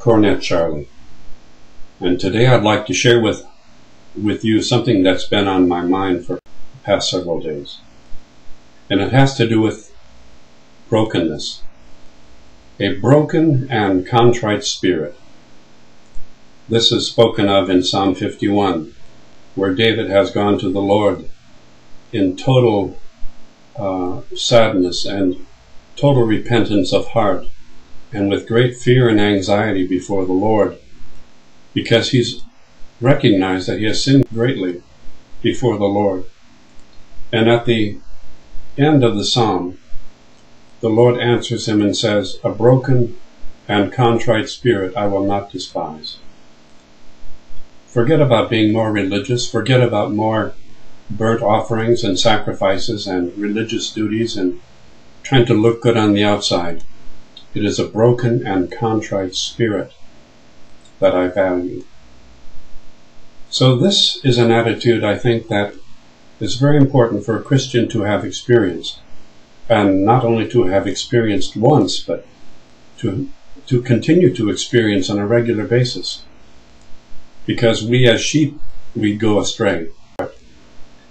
Cornet Charlie, and today I'd like to share with you something that's been on my mind for the past several days, and it has to do with brokenness. A broken and contrite spirit. This is spoken of in Psalm 51, where David has gone to the Lord in total sadness and total repentance of heart, and with great fear and anxiety before the Lord, because he's recognized that he has sinned greatly before the Lord. And at the end of the psalm, the Lord answers him and says, "A broken and contrite spirit I will not despise." Forget about being more religious, forget about more burnt offerings and sacrifices and religious duties and trying to look good on the outside. It is a broken and contrite spirit that I value. So this is an attitude, I think, that is very important for a Christian to have experienced, and not only to have experienced once, but to continue to experience on a regular basis. Because we as sheep, we go astray.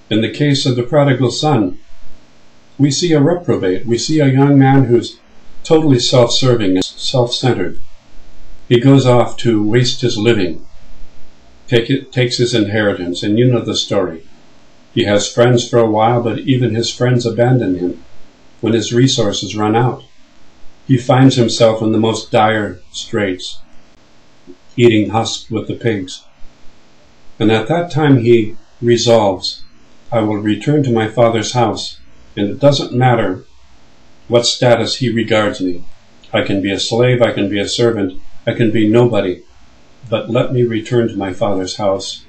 In the case of the prodigal son, we see a reprobate. We see a young man who's totally self-serving and self-centered. He goes off to waste his living, takes his inheritance, and you know the story. He has friends for a while, but even his friends abandon him when his resources run out. He finds himself in the most dire straits, eating husk with the pigs. And at that time he resolves, I will return to my father's house, and it doesn't matter what status he regards me. I can be a slave, I can be a servant, I can be nobody, but let me return to my father's house.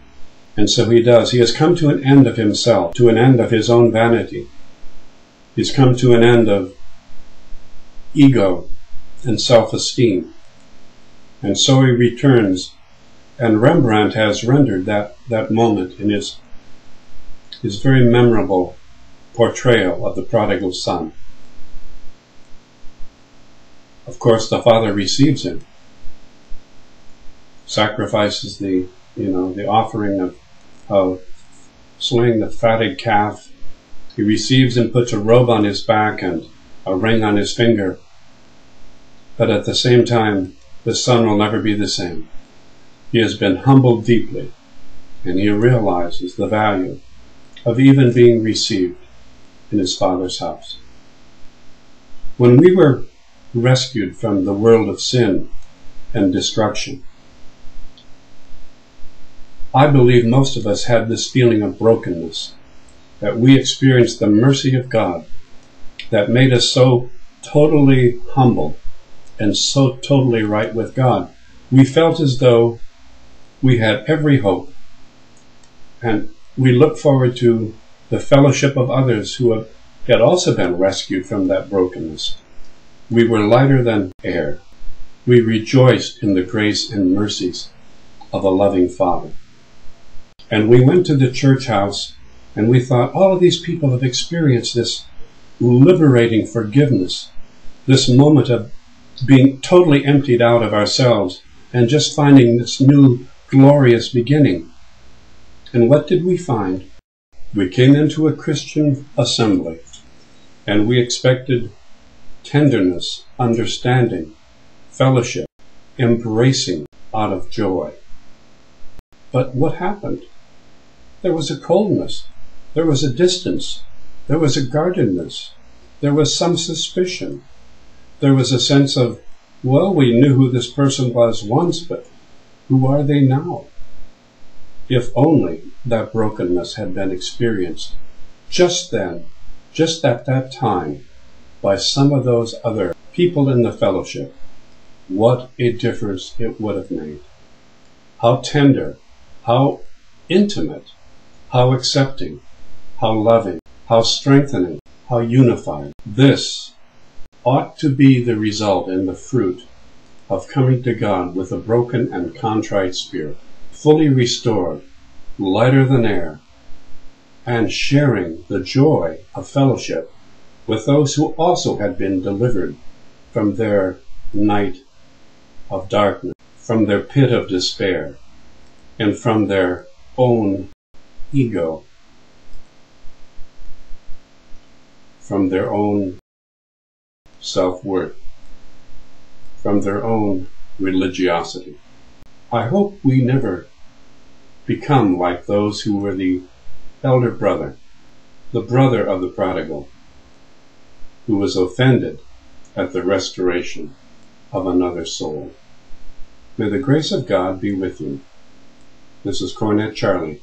And so he does. He has come to an end of himself, to an end of his own vanity. He's come to an end of ego and self-esteem. And so he returns, and Rembrandt has rendered that moment in his very memorable portrayal of the prodigal son. Of course, the father receives him, sacrifices the offering of slaying the fatted calf. He receives him, puts a robe on his back and a ring on his finger. But at the same time, the son will never be the same. He has been humbled deeply, and he realizes the value of even being received in his father's house. When we were rescued from the world of sin and destruction, I believe most of us had this feeling of brokenness, that we experienced the mercy of God that made us so totally humble and so totally right with God. We felt as though we had every hope, and we looked forward to the fellowship of others who had also been rescued from that brokenness. We were lighter than air. We rejoiced in the grace and mercies of a loving Father. And we went to the church house, and we thought, all of these people have experienced this liberating forgiveness, this moment of being totally emptied out of ourselves and just finding this new glorious beginning. And what did we find? We came into a Christian assembly, and we expected tenderness, understanding, fellowship, embracing out of joy. But what happened? There was a coldness, there was a distance, there was a guardedness, there was some suspicion. There was a sense of, well, we knew who this person was once, but who are they now? If only that brokenness had been experienced just then, just at that time, by some of those other people in the fellowship, what a difference it would have made. How tender, how intimate, how accepting, how loving, how strengthening, how unified. This ought to be the result and the fruit of coming to God with a broken and contrite spirit, fully restored, lighter than air, and sharing the joy of fellowship with those who also had been delivered from their night of darkness, from their pit of despair and from their own ego, from their own self-worth, from their own religiosity. I hope we never become like those who were the elder brother, the brother of the prodigal, who was offended at the restoration of another soul. May the grace of God be with you. This is Cornet Charlie.